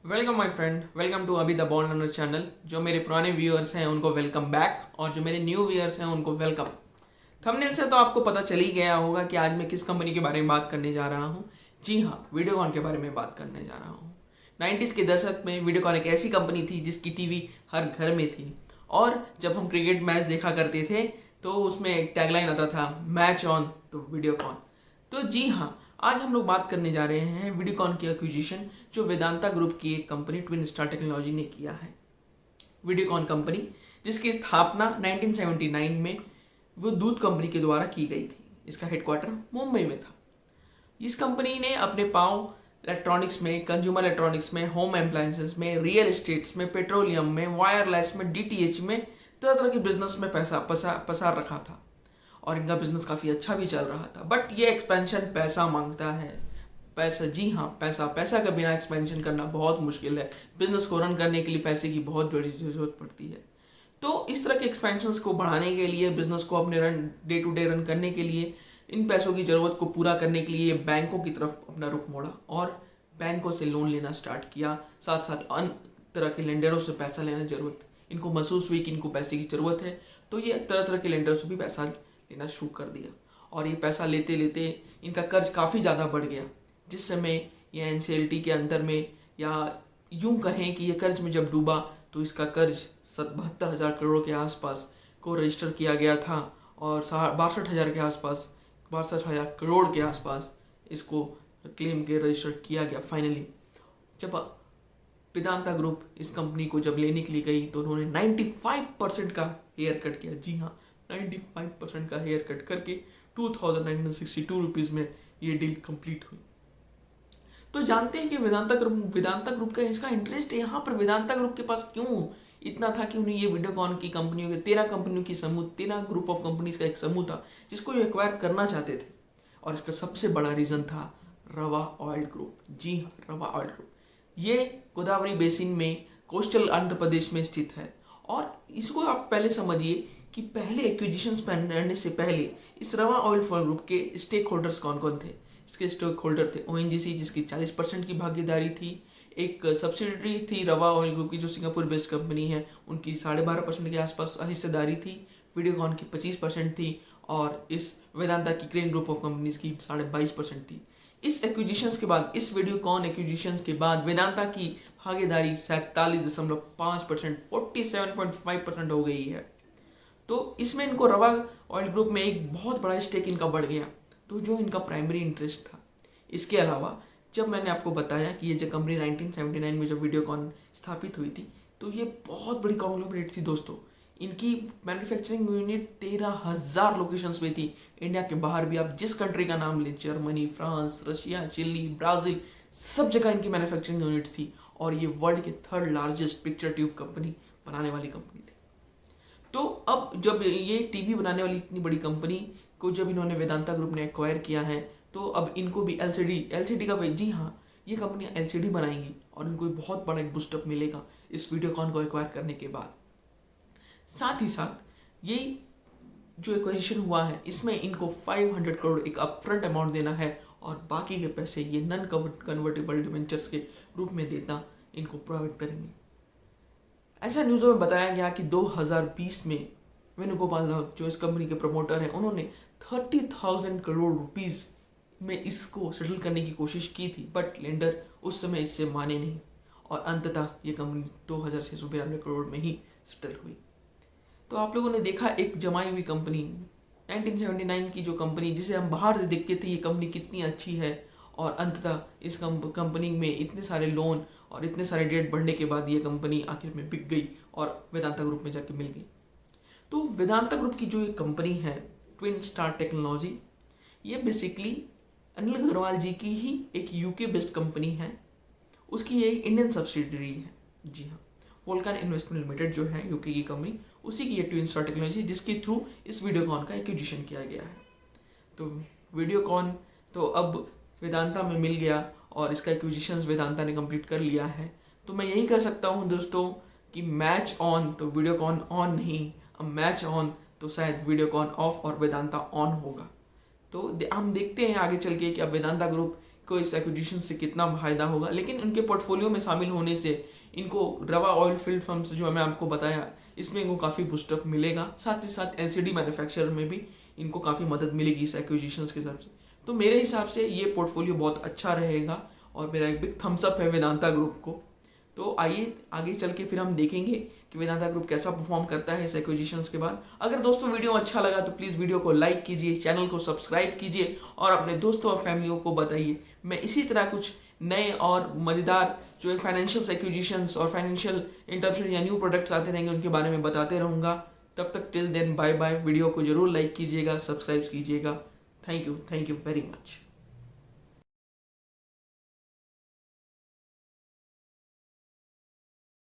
Welcome my friend, welcome to Abhi the bond runner channel. जो मेरे पुराने व्यूअर्स हैं उनको वेलकम बैक और जो मेरे न्यू व्यूअर्स हैं उनको वेलकम। थंबनेल से तो आपको पता चल ही गया होगा कि आज मैं किस कंपनी के बारे में बात करने जा रहा हूँ। जी हाँ, वीडियोकॉन के बारे में बात करने जा रहा हूँ। 90s के दशक में वीडियोकॉन एक ऐसी कंपनी थी जिसकी टीवी हर घर में थी। और जब हम क्रिकेट मैच देखा करते थे तो उसमें एक टैगलाइन आता था, मैच ऑन तो वीडियोकॉन। तो जी हाँ, आज हम लोग बात करने जा रहे हैं वीडियोकॉन की एक्विजिशन जो वेदांता ग्रुप की एक कंपनी ट्विन स्टार टेक्नोलॉजी ने किया है। वीडियोकॉन कंपनी जिसकी स्थापना 1979 में वो दूध कंपनी के द्वारा की गई थी। इसका हेडक्वार्टर मुंबई में था। इस कंपनी ने अपने पांव इलेक्ट्रॉनिक्स में, कंज्यूमर इलेक्ट्रॉनिक्स में, होम अप्लायंसेस में, रियल एस्टेट्स में, पेट्रोलियम में, वायरलेस में, डीटीएच में, तरह तरह के बिजनेस में पैसा पसार रखा था। और इनका बिजनेस काफ़ी अच्छा भी चल रहा था। बट ये एक्सपेंशन पैसा मांगता है। पैसा, जी हाँ, पैसा। पैसा के बिना एक्सपेंशन करना बहुत मुश्किल है। बिजनेस को रन करने के लिए पैसे की बहुत बड़ी जरूरत पड़ती है। तो इस तरह के एक्सपेंशन को बढ़ाने के लिए, बिजनेस को अपने run day to day run करने के लिए, इन पैसों की ज़रूरत को पूरा करने के लिए बैंकों की तरफ अपना रुख मोड़ा और बैंकों से लोन लेना स्टार्ट किया। साथ साथ अन्य तरह के लेंडरों से पैसा लेना जरूरत, इनको महसूस हुई कि इनको पैसे की ज़रूरत है, तो ये तरह तरह के लेंडरों से भी पैसा लेना शुरू कर दिया। और ये पैसा लेते लेते इनका कर्ज काफ़ी ज़्यादा बढ़ गया, जिस समय ये एनसीएलटी के अंदर में, या यूं कहें कि ये कर्ज में जब डूबा तो इसका कर्ज 72,000 करोड़ के आसपास को रजिस्टर किया गया था। और 62,000 के आसपास, 62,000 करोड़ के आसपास इसको क्लेम के रजिस्टर किया गया फाइनली। जब वेदांता ग्रुप इस कंपनी को जब लेने के लिए गई तो उन्होंने 95% का हेयर कट किया। जी हाँ, 95% का हेयर कट करके 2,962 रुपीज़ में ये डील कंप्लीट हुई। तो जानते हैं कि वेदांता ग्रुप का इसका इंटरेस्ट यहाँ पर वेदांता ग्रुप के पास क्यों इतना था कि उन्हें ये वीडियोकॉन की कंपनियों के 13 कंपनियों की समूह, 13 ग्रुप ऑफ कंपनीज का एक समूह था जिसको ये एक्वायर करना चाहते थे। और इसका सबसे बड़ा रीज़न था रवा ऑयल ग्रुप। जी हाँ, रवा ऑयल ग्रुप। ये गोदावरी बेसिन में कोस्टल आंध्र प्रदेश में स्थित है। और इसको आप पहले समझिए कि पहले एक्विजिशंस करने से पहले इस रवा ऑयल ग्रुप के स्टेक होल्डर्स कौन कौन थे। इसके स्टेक होल्डर थे ओएनजीसी, जिसकी 40% की भागीदारी थी। एक सब्सिडरी थी रवा ऑयल ग्रुप की जो सिंगापुर बेस्ड कंपनी है, उनकी 12.5% के आसपास हिस्सेदारी थी। वीडियोकॉन की 25% थी। और इस वेदांता की क्रेन ग्रुप ऑफ कंपनीज की 22.5% थी। इस एक्विजिशंस के बाद, इस वीडियोकॉन एक्विजिशंस के बाद वेदांता की भागीदारी 47.5%, 47.5% हो गई है। तो इसमें इनको रवा ऑयल ग्रुप में एक बहुत बड़ा स्टेक इनका बढ़ गया, तो जो इनका प्राइमरी इंटरेस्ट था। इसके अलावा जब मैंने आपको बताया कि ये जो कंपनी 1979 में जब वीडियोकॉन स्थापित हुई थी, तो ये बहुत बड़ी कॉन्ग्लोमरेट थी दोस्तों। इनकी मैन्युफैक्चरिंग यूनिट 13,000 लोकेशंस पे थी। इंडिया के बाहर भी आप जिस कंट्री का नाम लें, Germany, France, Russia, Chile, Brazil, सब जगह इनकी मैन्युफैक्चरिंग यूनिट थी। और ये वर्ल्ड के 3rd largest picture tube company बनाने वाली कंपनी थी। तो अब जब ये टीवी बनाने वाली इतनी बड़ी कंपनी को जब इन्होंने वेदांता ग्रुप ने एक्वायर किया है, तो अब इनको भी एलसीडी का, जी हाँ, ये कंपनी एलसीडी बनाएंगी और इनको बहुत बड़ा एक बूस्टअप मिलेगा इस वीडियोकॉन को एक्वायर करने के बाद। साथ ही साथ ये जो एक्विजिशन हुआ है, इसमें इनको 500 करोड़ एक अपफ्रंट अमाउंट देना है और बाकी के पैसे ये नॉन कन्वर्टेबल डिबेंचर्स के रूप में देना इनको प्रोवाइड करेंगे। ऐसा न्यूज़ों में बताया गया कि 2020 में वेणुगोपाल दास जो इस कंपनी के प्रमोटर हैं, उन्होंने 30,000 करोड़ रुपीस में इसको सेटल करने की कोशिश की थी। बट लेंडर उस समय इससे माने नहीं और अंततः ये कंपनी 2,692 करोड़ में ही सेटल हुई। तो आप लोगों ने देखा एक जमाई हुई कंपनी, 1979 की जो कंपनी जिसे हम बाहर से देखते थे ये कंपनी कितनी अच्छी है, और अंततः इस कंपनी में इतने सारे लोन और इतने सारे डेट बढ़ने के बाद ये कंपनी आखिर में बिक गई और वेदांता ग्रुप में जाके मिल गई। तो वेदांता ग्रुप की जो एक कंपनी है ट्विन स्टार टेक्नोलॉजी, ये बेसिकली अनिल अग्रवाल जी की ही एक यूके बेस्ड कंपनी है। उसकी ये इंडियन सब्सिडरी है। जी हाँ, वोल्कन इन्वेस्टमेंट लिमिटेड जो है यूके की कंपनी, उसी की ये ट्विन स्टार टेक्नोलॉजी जिसके थ्रू इस वीडियोकॉन का एक्विजिशन किया गया है। तो वीडियोकॉन तो अब वेदांता में मिल गया और इसका एक्विजिशन वेदांता ने कंप्लीट कर लिया है। तो मैं यही कह सकता हूँ दोस्तों कि मैच ऑन तो वीडियोकॉन ऑन नहीं, अब मैच ऑन तो शायद वीडियोकॉन ऑफ और वेदांता ऑन होगा। तो हम देखते हैं आगे चल के कि अब वेदांता ग्रुप को इस एक्विजिशन से कितना फायदा होगा, लेकिन इनके पोर्टफोलियो में शामिल होने से इनको रवा ऑयल फील्ड फर्म्स जो मैं आपको बताया इसमें इनको काफ़ी बूस्टअप मिलेगा। साथ ही साथ एलसीडी मैन्युफैक्चरर में भी इनको काफ़ी मदद मिलेगी इस एक्विजिशंस के हिसाब से। तो मेरे हिसाब से ये पोर्टफोलियो बहुत अच्छा रहेगा और मेरा एक बिग थम्स अप है वेदांता ग्रुप को। तो आइए आगे चल के फिर हम देखेंगे कि वेदांता ग्रुप कैसा परफॉर्म करता है इस एक्विजिशंस के बाद। अगर दोस्तों वीडियो अच्छा लगा तो प्लीज़ वीडियो को लाइक कीजिए, चैनल को सब्सक्राइब कीजिए और अपने दोस्तों और फैमिलियों को बताइए। मैं इसी तरह कुछ नए और मज़ेदार जो फाइनेंशियल एक्विजिशंस और फाइनेंशियल इंटरप्शन या न्यू प्रोडक्ट्स आते रहेंगे उनके बारे में बताते रहूँगा। तब तक till then bye bye. Video को जरूर लाइक कीजिएगा, सब्सक्राइब कीजिएगा। Thank you very much.